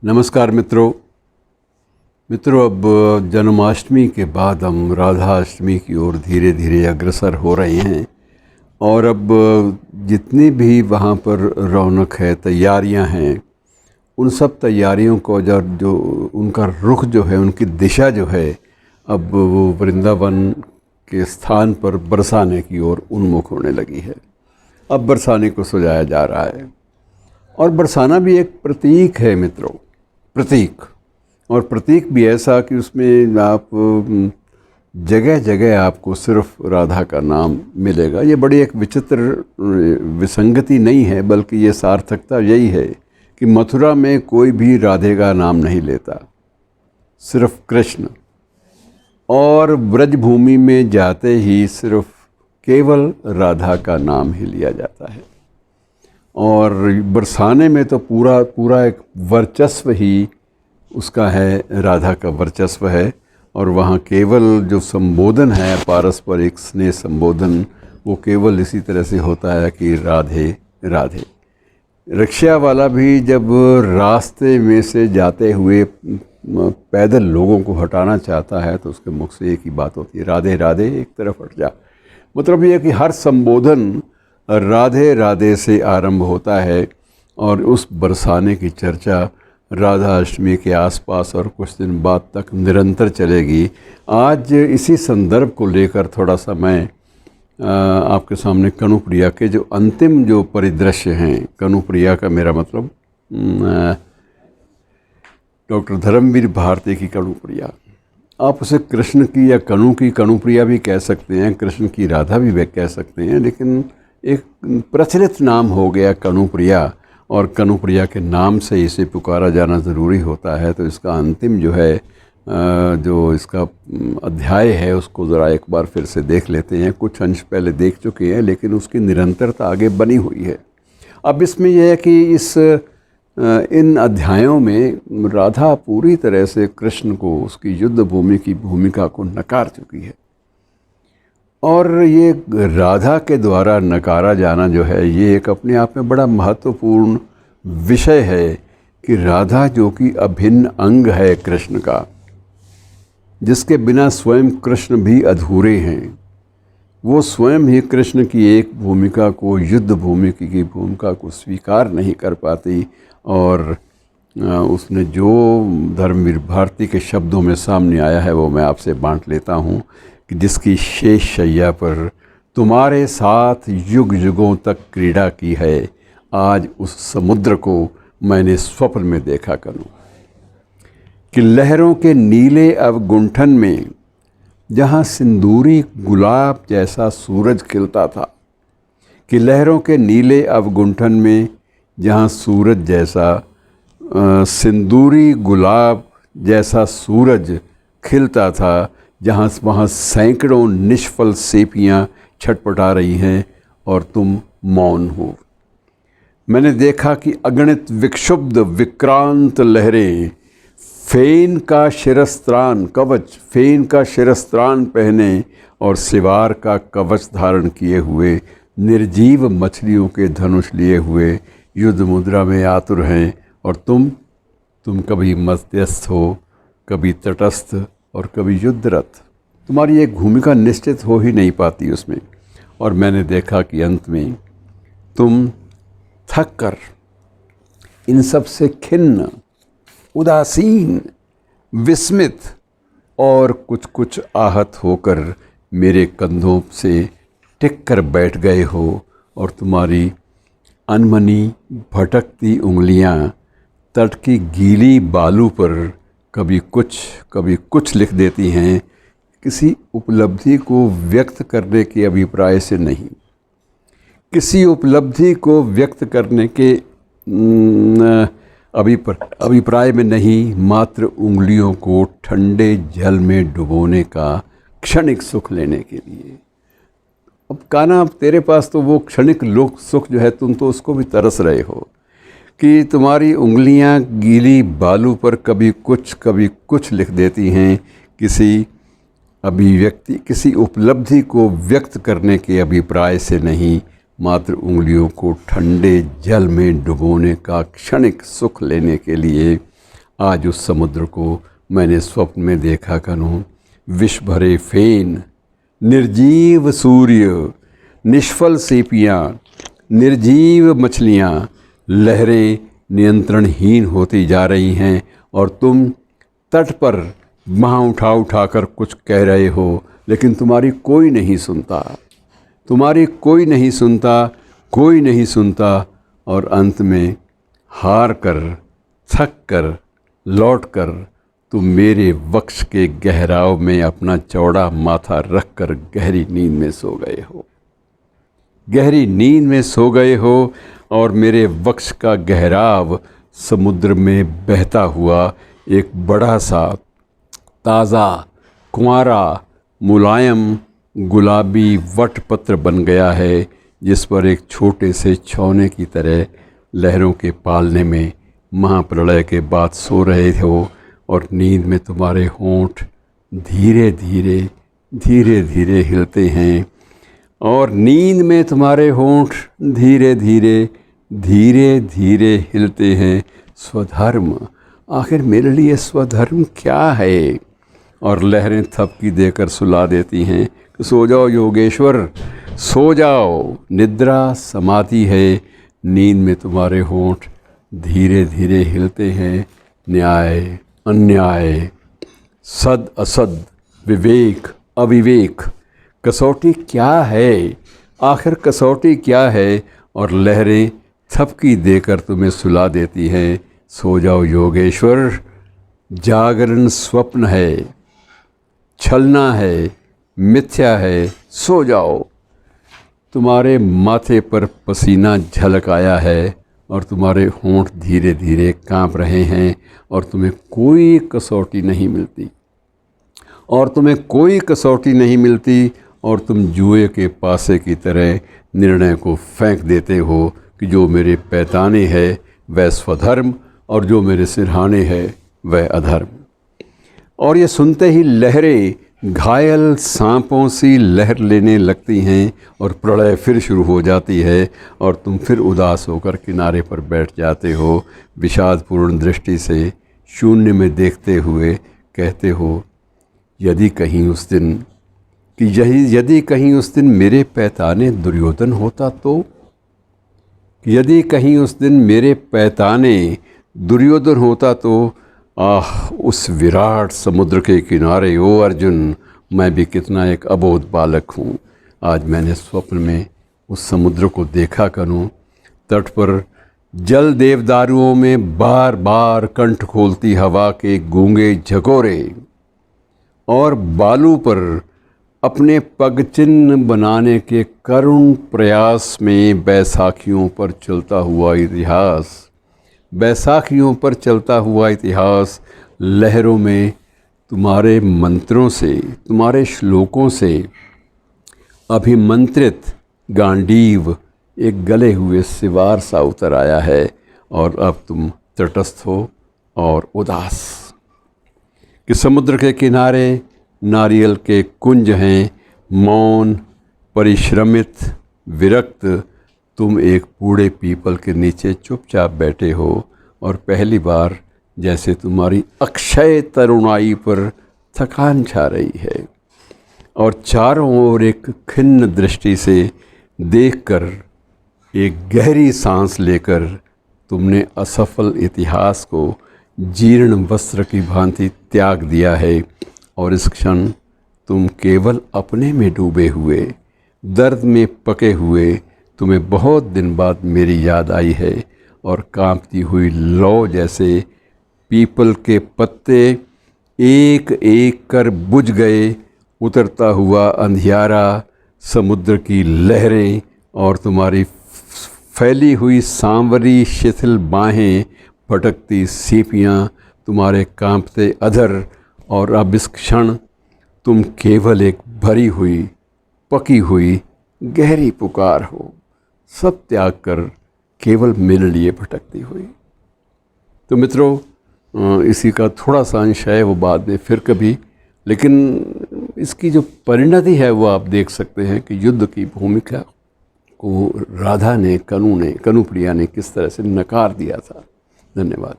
नमस्कार मित्रों, अब जन्माष्टमी के बाद हम राधाष्टमी की ओर धीरे धीरे अग्रसर हो रहे हैं। और अब जितनी भी वहाँ पर रौनक है, तैयारियाँ हैं, उन सब तैयारियों को जो उनका रुख जो है, उनकी दिशा जो है, अब वो वृंदावन के स्थान पर बरसाने की ओर उन्मुख होने लगी है। अब बरसाने को सजाया जा रहा है और बरसाना भी एक प्रतीक है मित्रों, प्रतीक। और प्रतीक भी ऐसा कि उसमें आप जगह जगह आपको सिर्फ राधा का नाम मिलेगा। ये बड़ी एक विचित्र विसंगति नहीं है, बल्कि ये सार्थकता यही है कि मथुरा में कोई भी राधे का नाम नहीं लेता, सिर्फ कृष्ण। और ब्रजभूमि में जाते ही सिर्फ केवल राधा का नाम ही लिया जाता है। और बरसाने में तो पूरा एक वर्चस्व ही उसका है, राधा का वर्चस्व है। और वहाँ केवल जो संबोधन है, पारस्परिक स्नेह संबोधन, वो केवल इसी तरह से होता है कि राधे राधे। रिक्शा वाला भी जब रास्ते में से जाते हुए पैदल लोगों को हटाना चाहता है तो उसके मुख से एक ही बात होती है, राधे राधे, एक तरफ हट जा। मतलब ये कि हर संबोधन राधे राधे से आरंभ होता है। और उस बरसाने की चर्चा राधा अष्टमी के आसपास और कुछ दिन बाद तक निरंतर चलेगी। आज इसी संदर्भ को लेकर थोड़ा सा मैं आपके सामने कनुप्रिया के जो अंतिम जो परिदृश्य हैं, कनुप्रिया का मेरा मतलब डॉक्टर धर्मवीर भारती की कनुप्रिया, आप उसे कृष्ण की या कनुप्रिया भी कह सकते हैं, कृष्ण की राधा भी कह सकते हैं, लेकिन एक प्रचलित नाम हो गया कनुप्रिया। और कनुप्रिया के नाम से इसे पुकारा जाना ज़रूरी होता है। तो इसका अंतिम जो है, जो इसका अध्याय है, उसको ज़रा एक बार फिर से देख लेते हैं। कुछ अंश पहले देख चुके हैं, लेकिन उसकी निरंतरता आगे बनी हुई है। अब इसमें यह है कि इन अध्यायों में राधा पूरी तरह से कृष्ण को, उसकी युद्ध भूमि की भूमिका को नकार चुकी है। और ये राधा के द्वारा नकारा जाना जो है, ये एक अपने आप में बड़ा महत्वपूर्ण विषय है कि राधा जो कि अभिन्न अंग है कृष्ण का, जिसके बिना स्वयं कृष्ण भी अधूरे हैं, वो स्वयं ही कृष्ण की एक भूमिका को, युद्ध भूमि की भूमिका को स्वीकार नहीं कर पाती। और उसने जो धर्मवीर भारती के शब्दों में सामने आया है वो मैं आपसे बांट लेता हूँ कि जिसकी शेष शैया पर तुम्हारे साथ युग युगों तक क्रीड़ा की है, आज उस समुद्र को मैंने स्वप्न में देखा करूँ कि लहरों के नीले अवगुंठन में जहाँ सिंदूरी गुलाब जैसा सूरज खिलता था, कि लहरों के नीले अवगुंठन में जहाँ सूरज जैसा सिंदूरी गुलाब जैसा सूरज खिलता था, जहाँ वहाँ सैकड़ों निष्फल सेपियाँ छटपटा रही हैं और तुम मौन हो। मैंने देखा कि अगणित विक्षुब्ध विक्रांत लहरें फेन का शिरस्त्राण पहने और सिवार का कवच धारण किए हुए, निर्जीव मछलियों के धनुष लिए हुए युद्ध मुद्रा में आतुर हैं। और तुम कभी मध्यस्थ हो, कभी तटस्थ और कभी युद्धरत। तुम्हारी एक भूमिका निश्चित हो ही नहीं पाती उसमें। और मैंने देखा कि अंत में तुम थक कर, इन सब से खिन्न, उदासीन, विस्मित और कुछ आहत होकर मेरे कंधों से टिक कर बैठ गए हो। और तुम्हारी अनमनी भटकती उंगलियां तट की गीली बालू पर कभी कुछ लिख देती हैं, किसी उपलब्धि को व्यक्त करने के अभिप्राय से नहीं, किसी उपलब्धि को व्यक्त करने के अभिप्राय में नहीं, मात्र उंगलियों को ठंडे जल में डुबोने का क्षणिक सुख लेने के लिए। अब कान्हा, तेरे पास तो वो क्षणिक लोक सुख जो है, तुम तो उसको भी तरस रहे हो कि तुम्हारी उंगलियां गीली बालू पर कभी कुछ लिख देती हैं, किसी अभिव्यक्ति, किसी उपलब्धि को व्यक्त करने के अभिप्राय से नहीं, मात्र उंगलियों को ठंडे जल में डुबोने का क्षणिक सुख लेने के लिए। आज उस समुद्र को मैंने स्वप्न में देखा कनू। विष भरे फेन, निर्जीव सूर्य, निष्फल सीपियाँ, निर्जीव मछलियाँ, लहरें नियंत्रणहीन होती जा रही हैं और तुम तट पर बाँह उठा उठा कर कुछ कह रहे हो, लेकिन तुम्हारी कोई नहीं सुनता, तुम्हारी कोई नहीं सुनता, कोई नहीं सुनता। और अंत में हार कर, थक कर, लौट कर तुम मेरे वक्ष के गहराव में अपना चौड़ा माथा रख कर गहरी नींद में सो गए हो, गहरी नींद में सो गए हो। और मेरे वक्ष का गहराव समुद्र में बहता हुआ एक बड़ा सा ताज़ा, कुंवारा, मुलायम, गुलाबी वटपत्र बन गया है, जिस पर एक छोटे से छौने की तरह लहरों के पालने में महाप्रलय के बाद सो रहे हो। और नींद में तुम्हारे होंठ धीरे धीरे धीरे धीरे हिलते हैं, और नींद में तुम्हारे होंठ धीरे धीरे धीरे धीरे हिलते हैं। स्वधर्म, आखिर मेरे लिए स्वधर्म क्या है? और लहरें थपकी देकर सुला देती हैं कि सो जाओ योगेश्वर, सो जाओ, निद्रा समाधि है। नींद में तुम्हारे होंठ धीरे धीरे हिलते हैं। न्याय, अन्याय, सद असद, विवेक, अविवेक, कसौटी क्या है? आखिर कसौटी क्या है? और लहरें थपकी देकर तुम्हें सुला देती हैं। सो जाओ योगेश्वर, जागरण स्वप्न है, छलना है, मिथ्या है, सो जाओ। तुम्हारे माथे पर पसीना झलक आया है और तुम्हारे होंठ धीरे धीरे कांप रहे हैं, और तुम्हें कोई कसौटी नहीं मिलती, और तुम्हें कोई कसौटी नहीं मिलती। और तुम जुए के पासे की तरह निर्णय को फेंक देते हो कि जो मेरे पैताने है वह स्वधर्म, और जो मेरे सिरहाने है वह अधर्म। और ये सुनते ही लहरें घायल सांपों सी लहर लेने लगती हैं, और प्रलय फिर शुरू हो जाती है, और तुम फिर उदास होकर किनारे पर बैठ जाते हो, विषादपूर्ण दृष्टि से शून्य में देखते हुए कहते हो, यदि कहीं उस दिन यदि कहीं उस दिन मेरे पैताने दुर्योधन होता तो, यदि कहीं उस दिन मेरे पैताने दुर्योधन होता तो, आह उस विराट समुद्र के किनारे ओ अर्जुन, मैं भी कितना एक अबोध बालक हूँ। आज मैंने स्वप्न में उस समुद्र को देखा करूँ, तट पर जल देवदारुओं में बार बार कंठ खोलती हवा के गूंगे झकोरे, और बालू पर अपने पग चिन्ह बनाने के करुण प्रयास में बैसाखियों पर चलता हुआ इतिहास, बैसाखियों पर चलता हुआ इतिहास लहरों में तुम्हारे मंत्रों से, तुम्हारे श्लोकों से अभिमंत्रित गांडीव एक गले हुए सिवार सा उतर आया है, और अब तुम तटस्थ हो और उदास कि समुद्र के किनारे नारियल के कुंज हैं, मौन, परिश्रमित, विरक्त। तुम एक बूढ़े पीपल के नीचे चुपचाप बैठे हो, और पहली बार जैसे तुम्हारी अक्षय तरुणाई पर थकान छा रही है, और चारों ओर एक खिन्न दृष्टि से देखकर, एक गहरी सांस लेकर तुमने असफल इतिहास को जीर्ण वस्त्र की भांति त्याग दिया है। और इस क्षण तुम केवल अपने में डूबे हुए, दर्द में पके हुए, तुम्हें बहुत दिन बाद मेरी याद आई है, और कांपती हुई लौ जैसे पीपल के पत्ते एक एक कर बुझ गए। उतरता हुआ अंधियारा, समुद्र की लहरें, और तुम्हारी फैली हुई सांवरी शिथिल बाहें, भटकती सीपियाँ, तुम्हारे कांपते अधर। और अब इस क्षण तुम केवल एक भरी हुई, पकी हुई गहरी पुकार हो, सब त्याग कर केवल मेरे लिए भटकती हुई। तो मित्रों, इसी का थोड़ा सा अंश है, वो बाद में फिर कभी, लेकिन इसकी जो परिणति है वो आप देख सकते हैं कि युद्ध की भूमिका को राधा ने, कनु प्रिया ने किस तरह से नकार दिया था। धन्यवाद।